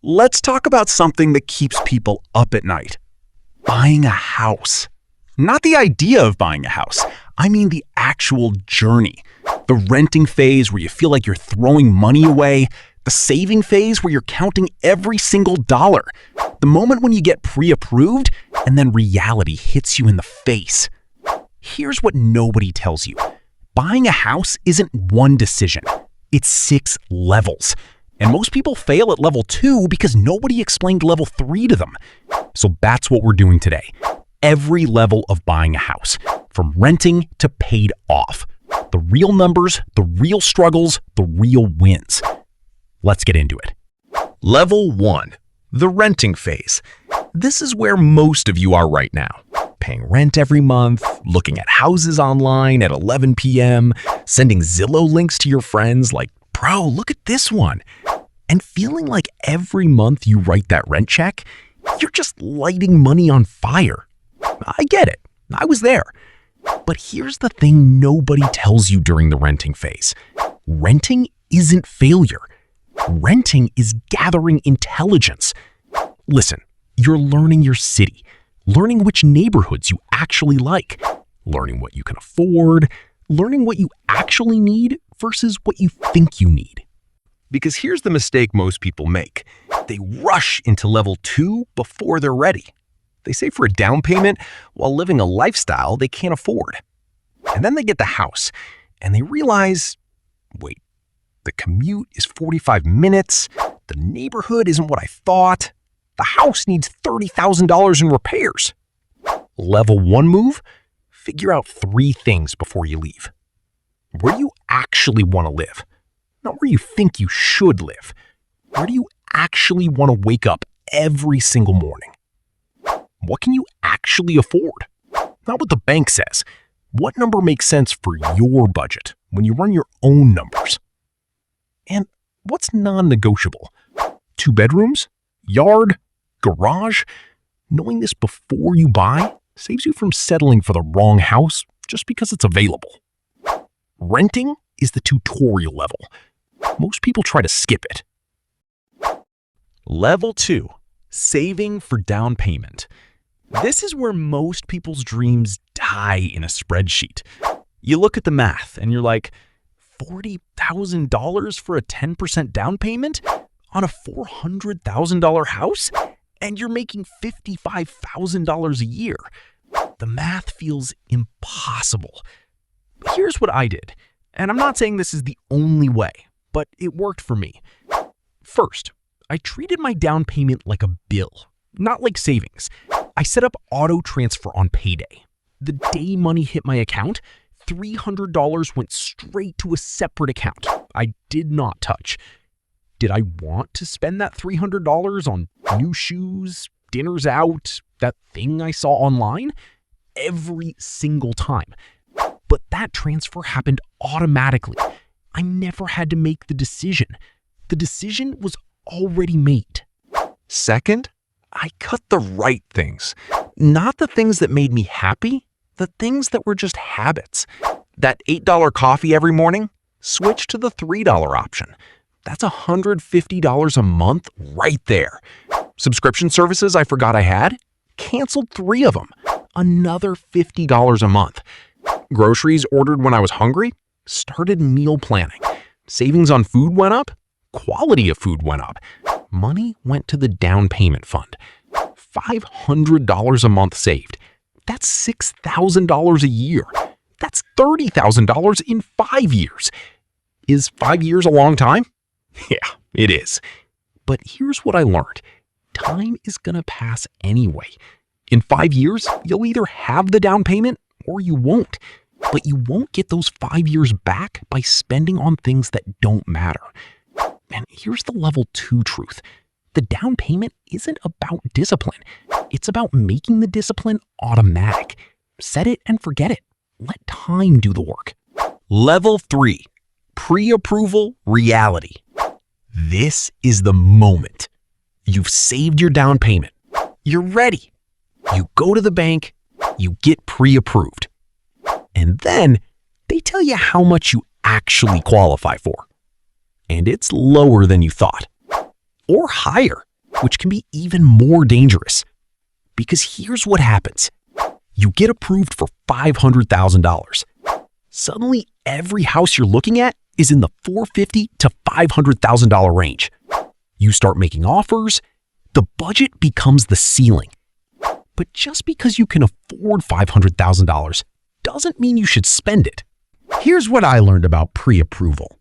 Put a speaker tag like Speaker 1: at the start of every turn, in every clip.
Speaker 1: Let's talk about something that keeps people up at night. Buying a house. Not the idea of buying a house. I mean the actual journey. The renting phase where you feel like you're throwing money away. The saving phase where you're counting every single dollar. The moment when you get pre-approved and then reality hits you in the face. Here's what nobody tells you. Buying a house isn't one decision. It's 6 levels. And most people fail at level 2 because nobody explained level 3 to them. So that's what we're doing today. Every level of buying a house, from renting to paid off. The real numbers, the real struggles, the real wins. Let's get into it.
Speaker 2: Level 1, the renting phase. This is where most of you are right now. Paying rent every month, looking at houses online at 11 p.m., sending Zillow links to your friends like, bro, look at this one. And feeling like every month you write that rent check, you're just lighting money on fire. I get it. I was there. But here's the thing nobody tells you during the renting phase. Renting isn't failure. Renting is gathering intelligence. Listen, you're learning your city, learning which neighborhoods you actually like, learning what you can afford, learning what you actually need versus what you think you need.
Speaker 1: Because here's the mistake most people make. They rush into level 2 before they're ready. They save for a down payment while living a lifestyle they can't afford. And then they get the house and they realize, wait, the commute is 45 minutes, the neighborhood isn't what I thought, the house needs $30,000 in repairs. Level 1 move, figure out 3 things before you leave. Where do you actually want to live? Not where you think you should live. Where do you actually want to wake up every single morning? What can you actually afford? Not what the bank says. What number makes sense for your budget when you run your own numbers? And what's non-negotiable? 2 bedrooms? Yard? Garage? Knowing this before you buy saves you from settling for the wrong house just because it's available. Renting is the tutorial level. Most people try to skip it.
Speaker 3: Level 2, saving for down payment. This is where most people's dreams die in a spreadsheet. You look at the math and you're like, $40,000 for a 10% down payment on a $400,000 house? And you're making $55,000 a year. The math feels impossible. Here's what I did, and I'm not saying this is the only way, but it worked for me. First, I treated my down payment like a bill, not like savings. I set up auto transfer on payday. The day money hit my account, $300 went straight to a separate account I did not touch. Did I want to spend that $300 on new shoes, dinners out, that thing I saw online? Every single time. But that transfer happened automatically. I never had to make the decision. The decision was already made.
Speaker 2: Second, I cut the right things. Not the things that made me happy, the things that were just habits. That $8 coffee every morning, switch to the $3 option. That's $150 a month right there. Subscription services I forgot I had, canceled 3 of them. Another $50 a month. Groceries ordered when I was hungry, started meal planning. Savings on food went up, quality of food went up. Money went to the down payment fund. $500 a month saved. That's $6,000 a year. That's $30,000 in 5 years. Is 5 years a long time? Yeah, it is. But here's what I learned. Time is gonna pass anyway. In 5 years, you'll either have the down payment or you won't. But you won't get those 5 years back by spending on things that don't matter. And here's the level 2 truth. The down payment isn't about discipline. It's about making the discipline automatic. Set it and forget it. Let time do the work.
Speaker 1: Level 3, pre-approval reality. This is the moment. You've saved your down payment. You're ready. You go to the bank, you get pre-approved. And then they tell you how much you actually qualify for. And it's lower than you thought. Or higher.
Speaker 2: which can be even more dangerous. Because here's what happens. You get approved for $500,000. Suddenly, every house you're looking at is in the $450,000 to $500,000 range. You start making offers, the budget becomes the ceiling. But just because you can afford $500,000 doesn't mean you should spend it.
Speaker 3: Here's what I learned about pre-approval.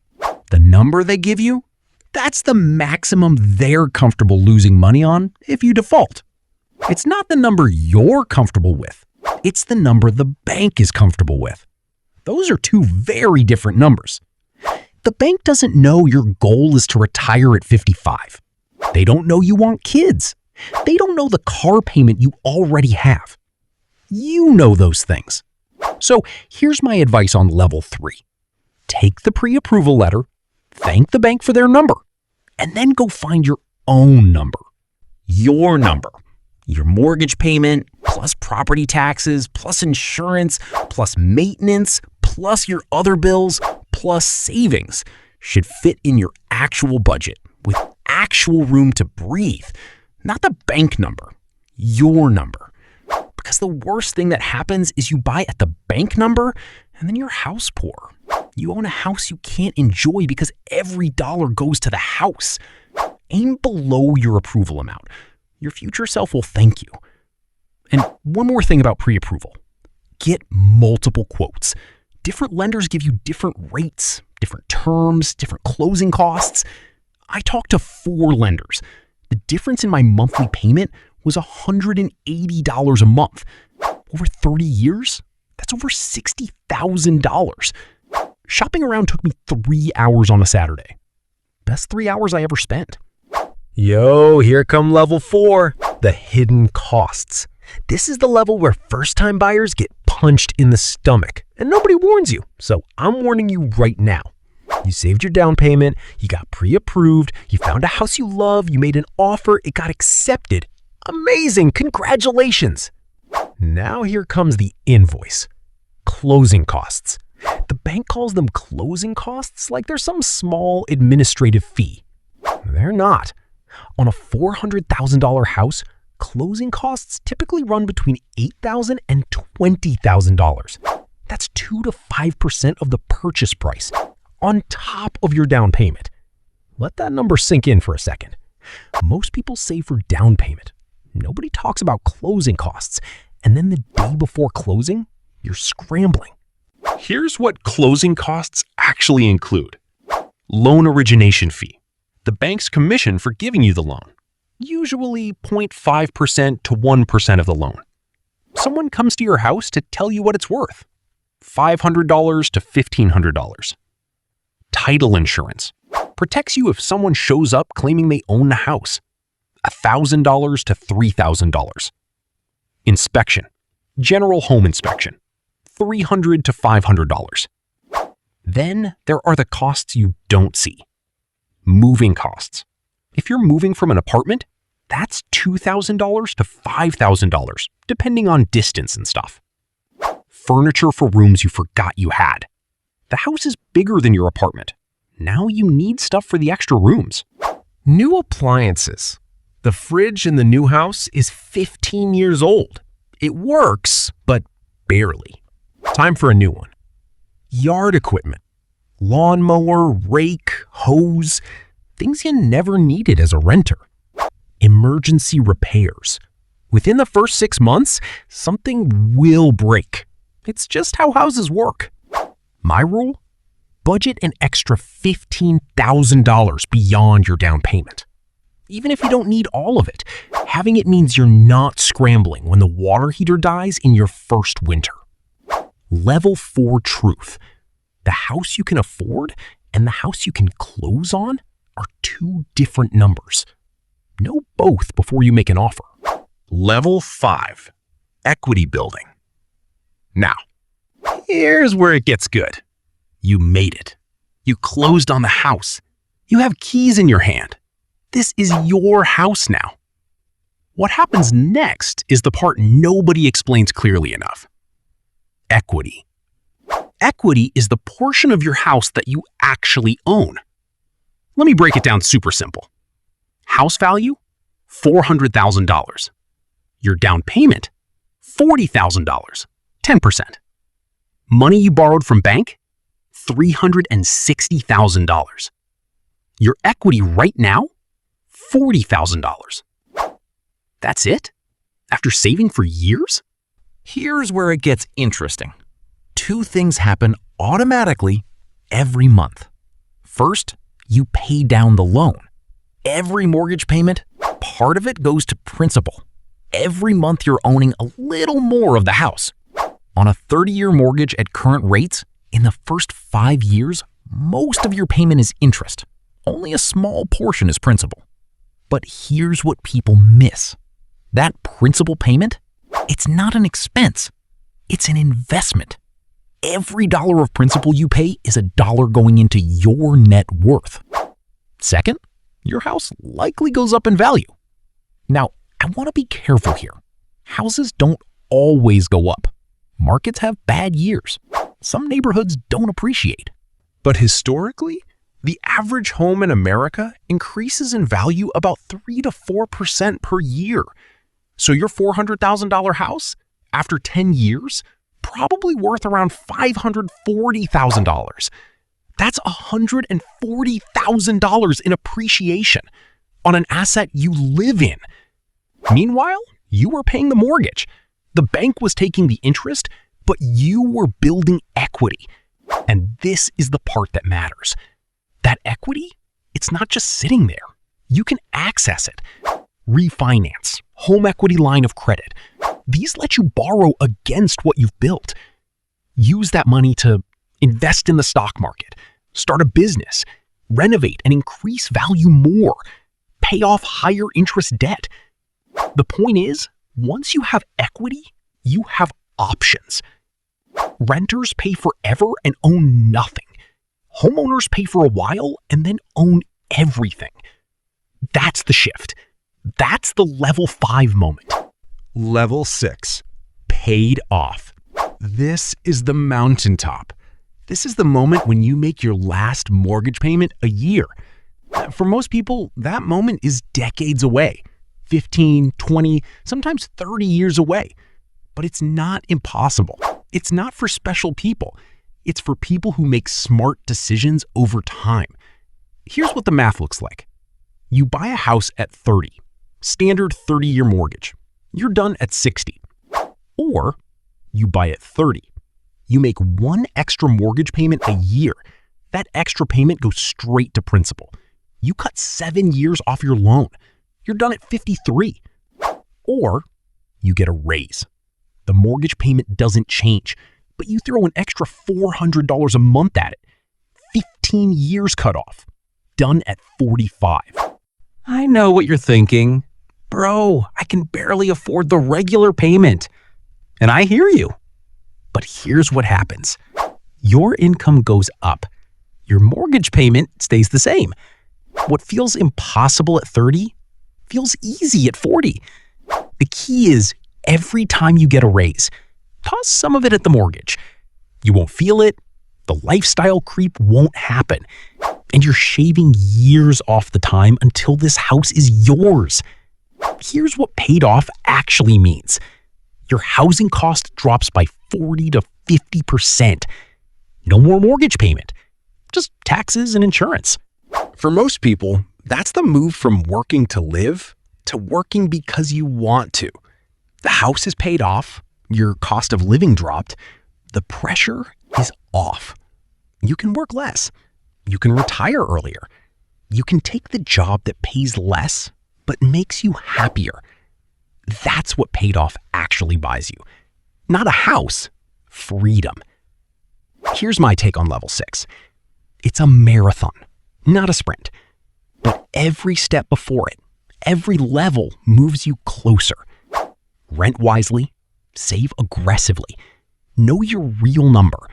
Speaker 3: The number they give you, that's the maximum they're comfortable losing money on if you default. It's not the number you're comfortable with. It's the number the bank is comfortable with. Those are two very different numbers. The bank doesn't know your goal is to retire at 55. They don't know you want kids. They don't know the car payment you already have. You know those things. So here's my advice on level 3. Take the pre-approval letter, thank the bank for their number, and then go find your own number. Your number. Your mortgage payment, plus property taxes, plus insurance, plus maintenance, plus your other bills, plus savings should fit in your actual budget with actual room to breathe. Not the bank number, your number. Because the worst thing that happens is you buy at the bank number and then you're house poor. You own a house you can't enjoy because every dollar goes to the house. Aim below your approval amount. Your future self will thank you. And one more thing about pre-approval. Get multiple quotes. Different lenders give you different rates, different terms, different closing costs. I talked to 4 lenders. The difference in my monthly payment was $180 a month. Over 30 years, that's over $60,000. Shopping around took me 3 hours on a Saturday. Best 3 hours I ever spent.
Speaker 1: Yo, here come level 4, the hidden costs. This is the level where first-time buyers get punched in the stomach, and nobody warns you, so I'm warning you right now. You saved your down payment, you got pre-approved, you found a house you love, you made an offer, it got accepted. Amazing, congratulations! Now here comes the invoice. Closing costs. The bank calls them closing costs like they're some small administrative fee. They're not. On a $400,000 house, closing costs typically run between $8,000 and $20,000. That's 2 to 5% of the purchase price, on top of your down payment. Let that number sink in for a second. Most people save for down payment. Nobody talks about closing costs, and then the day before closing, you're scrambling.
Speaker 2: Here's what closing costs actually include. Loan origination fee. The bank's commission for giving you the loan. Usually 0.5% to 1% of the loan. Someone comes to your house to tell you what it's worth. $500 to $1,500. Title insurance. Protects you if someone shows up claiming they own the house. $1,000 to $3,000. Inspection. General home inspection. $300 to $500. Then there are the costs you don't see. Moving costs. If you're moving from an apartment, that's $2,000 to $5,000, depending on distance and stuff. Furniture for rooms you forgot you had. The house is bigger than your apartment. Now you need stuff for the extra rooms.
Speaker 1: New appliances. The fridge in the new house is 15 years old. It works, but barely. Time for a new one. Yard equipment. Lawnmower, rake, hose, things you never needed as a renter. Emergency repairs. Within the first 6 months, something will break. It's just how houses work. My rule? Budget an extra $15,000 beyond your down payment. Even if you don't need all of it, having it means you're not scrambling when the water heater dies in your first winter. Level 4 truth. The house you can afford and the house you can close on are 2 different numbers. Know both before you make an offer.
Speaker 2: Level 5. Equity building. Now, here's where it gets good. You made it. You closed on the house. You have keys in your hand. This is your house now. What happens next is the part nobody explains clearly enough. Equity. Equity is the portion of your house that you actually own. Let me break it down super simple. House value
Speaker 4: $400,000. Your down payment, $40,000, 10%. Money you borrowed from bank, $360,000. Your equity right now, $40,000. That's it? After saving for years?
Speaker 3: Here's where it gets interesting. Two things happen automatically every month. First, you pay down the loan. Every mortgage payment, part of it goes to principal. Every month you're owning a little more of the house. On a 30-year mortgage at current rates, in the first 5 years, most of your payment is interest. Only a small portion is principal. But here's what people miss. That principal payment, it's not an expense. It's an investment. Every dollar of principal you pay is a dollar going into your net worth. Second, your house likely goes up in value. Now, I want to be careful here. Houses don't always go up. Markets have bad years. Some neighborhoods don't appreciate.
Speaker 1: But historically, the average home in America increases in value about 3 to 4% per year. So your $400,000 house, after 10 years, probably worth around $540,000. That's $140,000 in appreciation on an asset you live in. Meanwhile, you were paying the mortgage. The bank was taking the interest, but you were building equity. And this is the part that matters. That equity, it's not just sitting there. You can access it. Refinance, home equity line of credit. These let you borrow against what you've built. Use that money to invest in the stock market, start a business, renovate and increase value more, pay off higher interest debt. The point is, once you have equity, you have options. Renters pay forever and own nothing. Homeowners pay for a while and then own everything. That's the shift. That's the level 5 moment.
Speaker 2: Level 6. Paid off. This is the mountaintop. This is the moment when you make your last mortgage payment a year. For most people, that moment is decades away. 15, 20, sometimes 30 years away. But it's not impossible. It's not for special people. It's for people who make smart decisions over time. Here's what the math looks like. You buy a house at 30, standard 30-year mortgage. You're done at 60. Or you buy at 30. You make one extra mortgage payment a year. That extra payment goes straight to principal. You cut 7 years off your loan. You're done at 53. Or you get a raise. The mortgage payment doesn't change, but you throw an extra $400 a month at it. 15 years cut off. Done at 45.
Speaker 4: I know what you're thinking. Bro, I can barely afford the regular payment. And I hear you. But here's what happens. Your income goes up. Your mortgage payment stays the same. What feels impossible at 30 feels easy at 40. The key is every time you get a raise, toss some of it at the mortgage. You won't feel it. The lifestyle creep won't happen. And you're shaving years off the time until this house is yours. Here's what paid off actually means. Your housing cost drops by 40 to 50%. No more mortgage payment, just taxes and insurance.
Speaker 1: For most people, that's the move from working to live to working because you want to. The house is paid off, your cost of living dropped, the pressure is off. You can work less. You can retire earlier. You can take the job that pays less but makes you happier. That's what paid off actually buys you. Not a house, freedom. Here's my take on level 6. It's a marathon, not a sprint. But every step before it, every level moves you closer. Rent wisely, save aggressively, know your real number,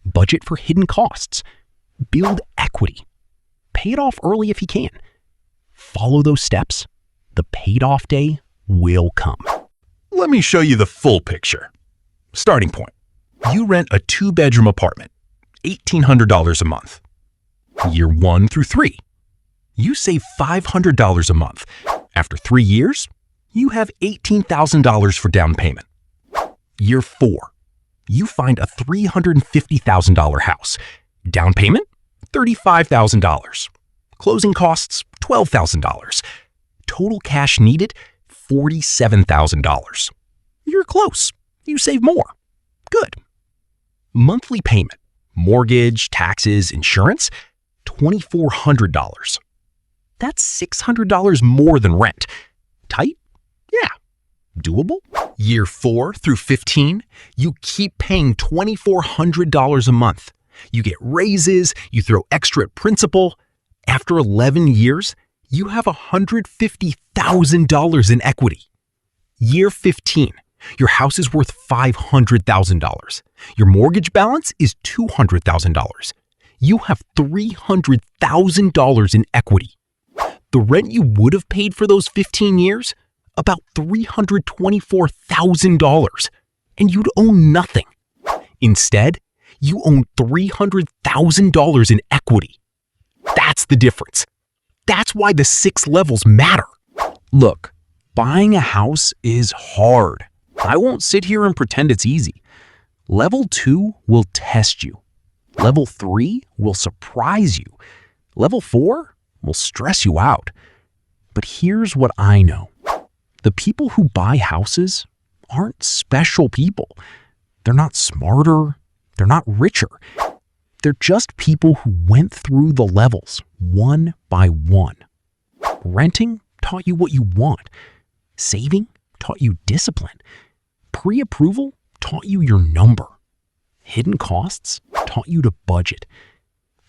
Speaker 1: budget for hidden costs, build equity, pay it off early if you can. Follow those steps, the paid off day will come.
Speaker 2: Let me show you the full picture. Starting point. You rent a 2-bedroom apartment, $1,800 a month. Year 1 through 3. You save $500 a month. After 3 years, you have $18,000 for down payment. Year 4, you find a $350,000 house. Down payment, $35,000. Closing costs, $12,000. Total cash needed, $47,000. You're close. You save more. Good. Monthly payment, mortgage, taxes, insurance, $2,400. That's $600 more than rent. Tight? Yeah. Doable? Year 4 through 15, you keep paying $2,400 a month. You get raises, you throw extra at principal. After 11 years, you have $150,000 in equity. Year 15, your house is worth $500,000. Your mortgage balance is $200,000. You have $300,000 in equity. The rent you would have paid for those 15 years? About $324,000. And you'd own nothing. Instead, you own $300,000 in equity. That's the difference. That's why the 6 levels matter.
Speaker 3: Look, buying a house is hard. I won't sit here and pretend it's easy. Level 2 will test you. Level 3 will surprise you. Level 4 will stress you out. But here's what I know. The people who buy houses aren't special people. They're not smarter. They're not richer. They're just people who went through the levels one by one. Renting taught you what you want. Saving taught you discipline. Pre-approval taught you your number. Hidden costs taught you to budget.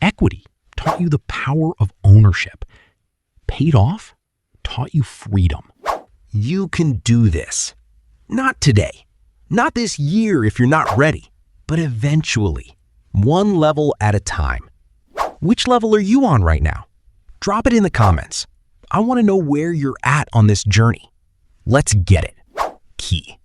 Speaker 3: Equity taught you the power of ownership. Paid off taught you freedom.
Speaker 2: You can do this. Not today. Not this year if you're not ready. But eventually. One level at a time. Which level are you on right now? Drop it in the comments. I want to know where you're at on this journey. Let's get it. Key.